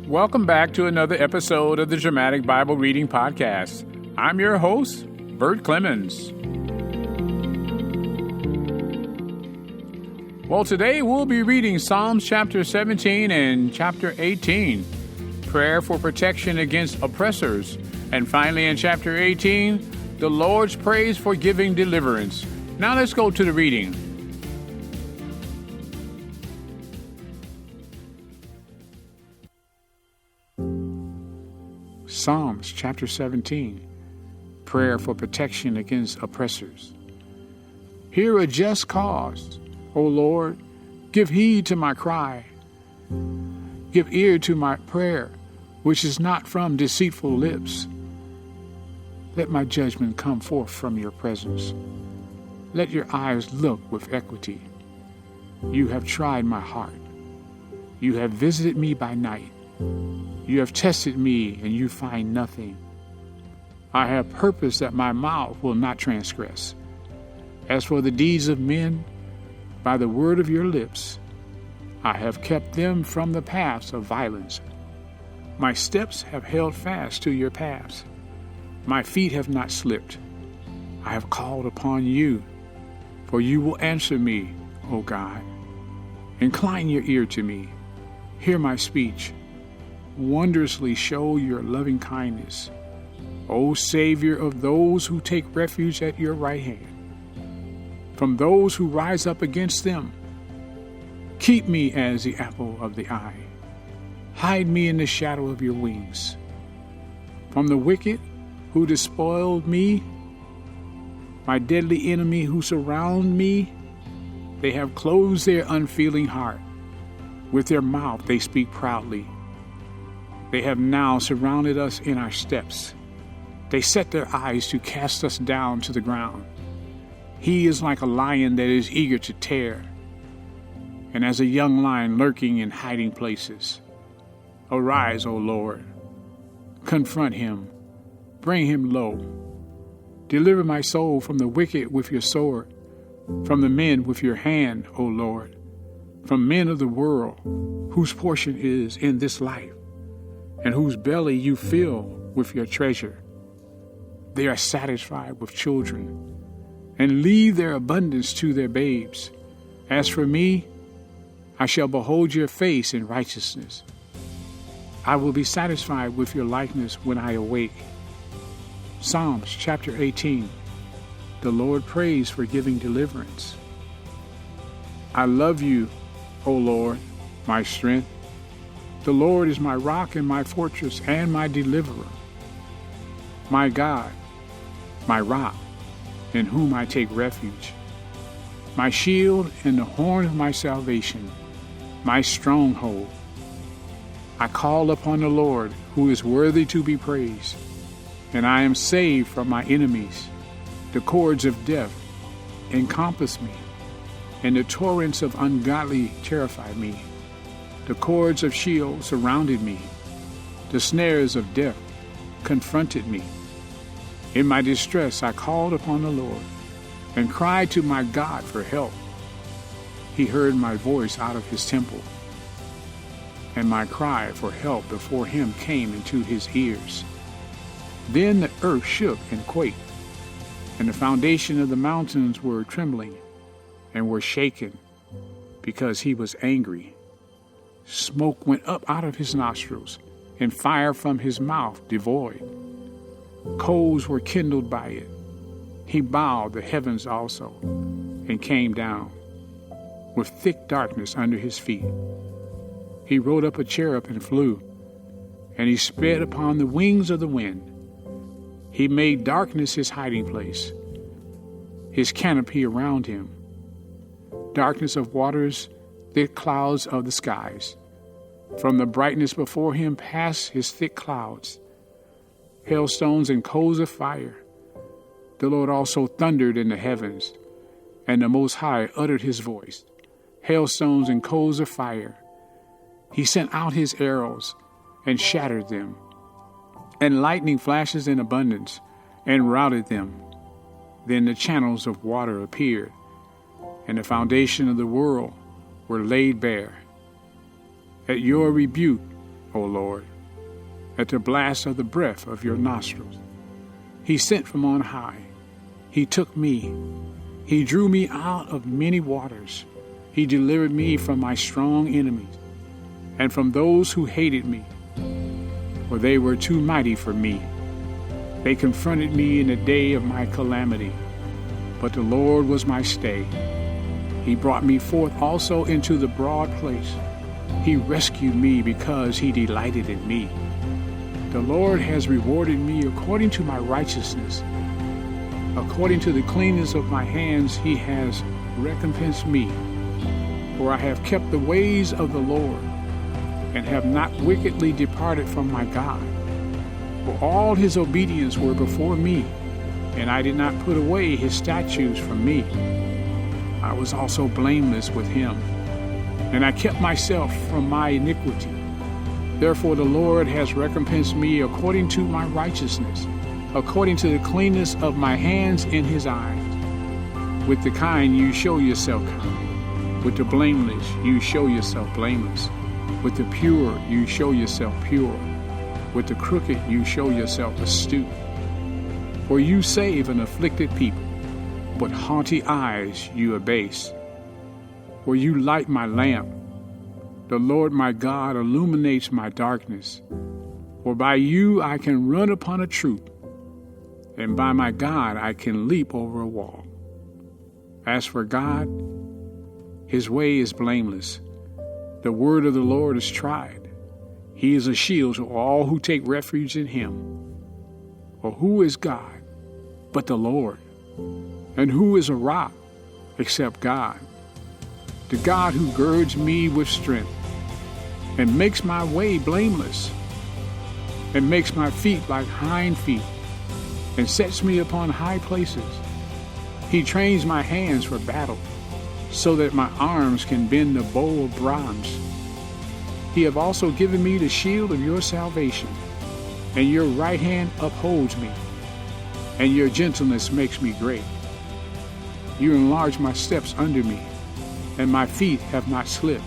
Welcome back to another episode of the Dramatic Bible Reading Podcast. I'm your host, Bert Clemens. Well, today we'll be reading Psalms chapter 17 and chapter 18, prayer for protection against oppressors. And finally, in chapter 18, the Lord's praise for giving deliverance. Now let's go to the reading. Psalms chapter 17, prayer for protection against oppressors. Hear a just cause, O Lord, give heed to my cry. Give ear to my prayer, which is not from deceitful lips. Let my judgment come forth from your presence. Let your eyes look with equity. You have tried my heart. You have visited me by night. You have tested me, and you find nothing. I have purposed that my mouth will not transgress. As for the deeds of men, by the word of your lips, I have kept them from the paths of violence. My steps have held fast to your paths. My feet have not slipped. I have called upon you, for you will answer me, O God. Incline your ear to me. Hear my speech. Wondrously show your loving kindness, O Savior of those who take refuge at your right hand. From those who rise up against them, keep me as the apple of the eye. Hide me in the shadow of your wings. From the wicked who despoiled me, my deadly enemy who surround me, they have closed their unfeeling heart. With their mouth they speak proudly. They have now surrounded us in our steps. They set their eyes to cast us down to the ground. He is like a lion that is eager to tear, and as a young lion lurking in hiding places. Arise, O Lord. Confront him. Bring him low. Deliver my soul from the wicked with your sword, from the men with your hand, O Lord, from men of the world, whose portion is in this life, and whose belly you fill with your treasure. They are satisfied with children, and leave their abundance to their babes. As for me, I shall behold your face in righteousness. I will be satisfied with your likeness when I awake. Psalms chapter 18, the Lord prays for giving deliverance. I love you, O Lord, my strength. The Lord is my rock and my fortress and my deliverer. My God, my rock, in whom I take refuge. My shield and the horn of my salvation, my stronghold. I call upon the Lord, who is worthy to be praised, and I am saved from my enemies. The cords of death encompass me, and the torrents of ungodly terrify me. The cords of Sheol surrounded me. The snares of death confronted me. In my distress I called upon the Lord and cried to my God for help. He heard my voice out of his temple, and my cry for help before him came into his ears. Then the earth shook and quaked, and the foundation of the mountains were trembling and were shaken, because he was angry. Smoke went up out of his nostrils, and fire from his mouth devoured. Coals were kindled by it. He bowed the heavens also, and came down, with thick darkness under his feet. He rode up a cherub and flew, and he sped upon the wings of the wind. He made darkness his hiding place, his canopy around him. Darkness of waters, thick clouds of the skies. From the brightness before him passed his thick clouds, hailstones and coals of fire. The Lord also thundered in the heavens, and the Most High uttered his voice, hailstones and coals of fire. He sent out his arrows and shattered them, and lightning flashes in abundance and routed them. Then the channels of water appeared, and the foundation of the world were laid bare. At your rebuke, O Lord, at the blast of the breath of your nostrils. He sent from on high. He took me. He drew me out of many waters. He delivered me from my strong enemies and from those who hated me, for they were too mighty for me. They confronted me in the day of my calamity, but the Lord was my stay. He brought me forth also into the broad place. He rescued me because he delighted in me. The Lord has rewarded me according to my righteousness. According to the cleanness of my hands, he has recompensed me. For I have kept the ways of the Lord, and have not wickedly departed from my God. For all his obedience were before me, and I did not put away his statutes from me. I was also blameless with him, and I kept myself from my iniquity. Therefore the Lord has recompensed me according to my righteousness, according to the cleanness of my hands in his eyes. With the kind you show yourself kind. With the blameless you show yourself blameless. With the pure you show yourself pure. With the crooked you show yourself astute. For you save an afflicted people, but haughty eyes you abase. For you light my lamp. The Lord my God illuminates my darkness. For by you I can run upon a troop, and by my God I can leap over a wall. As for God, his way is blameless. The word of the Lord is tried. He is a shield to all who take refuge in him. For who is God but the Lord? And who is a rock except God? The God who girds me with strength, and makes my way blameless, and makes my feet like hind feet, and sets me upon high places. He trains my hands for battle, so that my arms can bend a bow of bronze. He have also given me the shield of your salvation, and your right hand upholds me, and your gentleness makes me great. You enlarge my steps under me, and my feet have not slipped.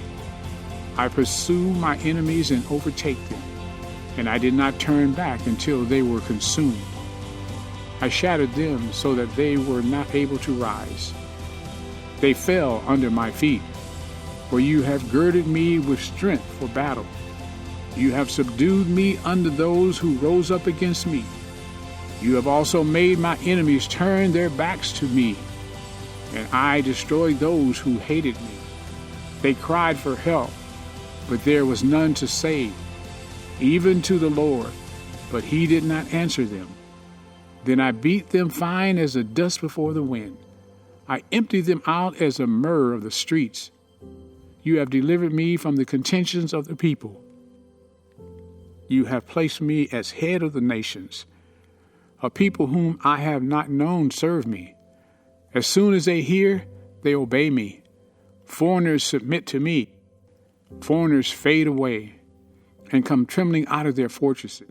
I pursue my enemies and overtake them, and I did not turn back until they were consumed. I shattered them so that they were not able to rise. They fell under my feet, for you have girded me with strength for battle. You have subdued me under those who rose up against me. You have also made my enemies turn their backs to me, and I destroyed those who hated me. They cried for help, but there was none to save, even to the Lord, but he did not answer them. Then I beat them fine as the dust before the wind. I emptied them out as a myrrh of the streets. You have delivered me from the contentions of the people. You have placed me as head of the nations. A people whom I have not known serve me. As soon as they hear, they obey me. Foreigners submit to me. Foreigners fade away and come trembling out of their fortresses.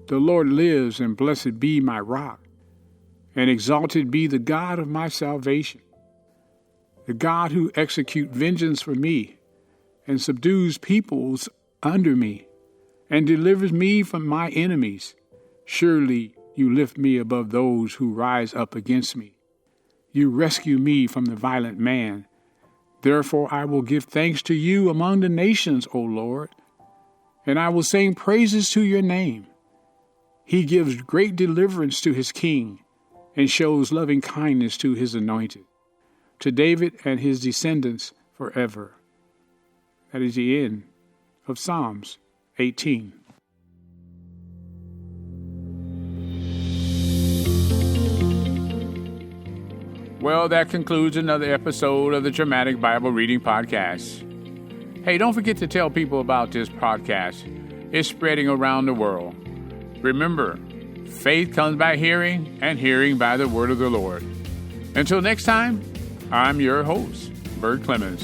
The Lord lives, and blessed be my rock, and exalted be the God of my salvation, the God who executes vengeance for me, and subdues peoples under me, and delivers me from my enemies. Surely you lift me above those who rise up against me. You rescue me from the violent man. Therefore I will give thanks to you among the nations, O Lord, and I will sing praises to your name. He gives great deliverance to his king, and shows loving kindness to his anointed, to David and his descendants forever. That is the end of Psalms 18. Well, that concludes another episode of the Dramatic Bible Reading Podcast. Hey, don't forget to tell people about this podcast. It's spreading around the world. Remember, faith comes by hearing, and hearing by the word of the Lord. Until next time, I'm your host, Bert Clemens.